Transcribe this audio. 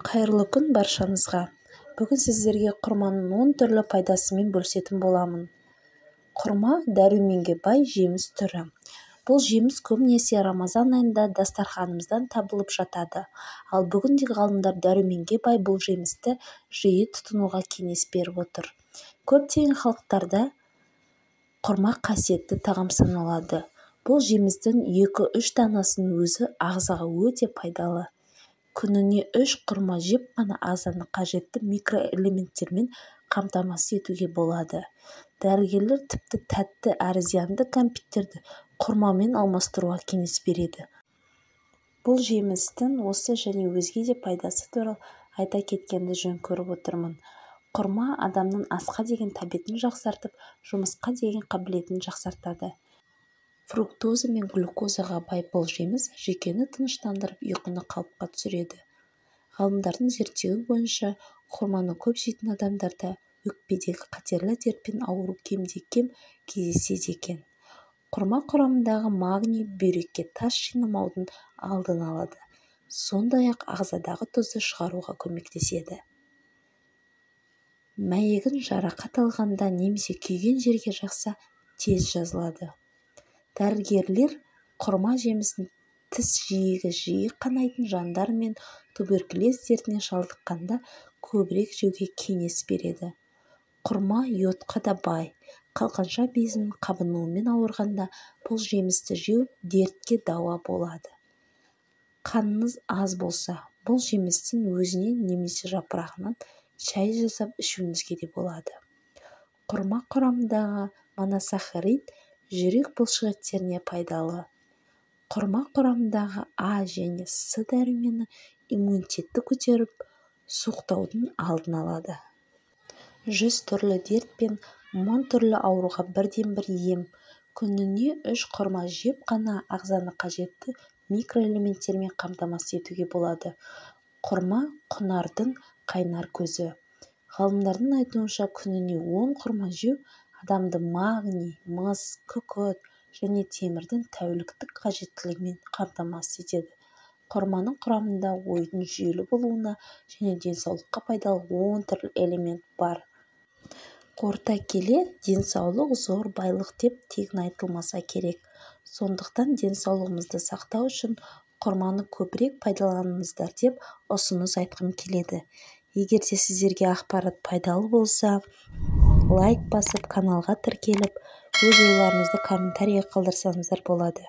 Қайырлы күн баршаңызға. Бүгін сіздерге құрманың 10 түрлі пайдасымен бөлісетін боламын. Құрма дәруменге бай жеміс түрі. Бұл жеміс көбінесе Рамазан айында дастарханымыздан табылып жатады. Ал бүгінде ғалымдар дәруменге бай бұл жемісті жиі тұтынуға кеңес беріп отыр. Көптеген халықтарда құрма қасиетті тағам саналады. Бұл жемістің 2-3 данасының өзі ағзаға өте пайдалы. Күніне 3 құрма жеп қана ағзаны қажетті микроэлементтермен қамтамасыз етуге болады. Дәрігерлер тіпті тәтті әрі зиянды кәмпиттерді құрмамен алмастыруға кеңес береді. Бұл жемістің осы және өзге де пайдасы туралы айта кеткенді жөн көріп отырмын. Құрма адамның асқа деген тәбетін жақсартып, жұмысқа деген қабілетін жақсартады. Фруктоза мен глюкозаға бай бұл жеміс жүйкені тыныштандырып, ұйқыны қалыпқа түсіреді. Ғалымдардың зерттеуі бойынша, құрманы көп жейтін адамдарда өкпедегі қатерлі дертпен ауыру кемде-кем кездеседі екен. Құрма құрамындағы магний бүйрекке тас жинамаудың алдын алады. Сондай-ақ ағзадағы тұзды шығаруға көмектеседі. Мәйегін жарақат алғанда немесе күйген жерге жақса тез жазылады. Дәрігерлер құрма жемісін тіс жиегі жиі қанайтын жандар мен туберкулез дертіне шалдыққанда көбірек жеуге кеңес береді. Құрма йодқа да бай. Қалқанша безінің қабынуымен ауырғанда бұл жемісті жеу дертке дауа болады. Қаныңыз аз болса, бұл жемістің өзінен немесе жапырағынан шай жасап ішуіңізге де болады. Құрма құрамындағы моносахарид жүрек бұлшықеттеріне пайдалы. Құрма құрамындағы А және С дәрумені иммунитетті көтеріп, суықтаудың алдын алады. 100 түрлі дерт пен 1000 түрлі ауруға бірден-бір ем. Күніне 3 құрма жеп қана ағзаны қажетті микроэлементтермен қамтамасыз етуге болады. Құрма құнардың қайнар көзі. Ғалымдардың айтуынша, күніне 10 құрма жеу адамды магний, мыс, күкірт және темірдің тәуліктік қажеттілігімен қамтамасыз етеді. Құрманың құрамында ойдың жүйелі болуына және денсаулыққа пайдалы 10 түрлі элемент бар. Қорыта келе, денсаулық зор байлық деп тегін айтылмаса керек. Сондықтан денсаулығымызды сақтау үшін құрманы көбірек пайдаланыңыздар деп ұсыныс айтқым келеді. Егер де сіздерге ақпарат пайдалы болса, лайк басып, каналға тіркеліп, өз ойларыңызды комментарийға қалдырсаңыздар болады.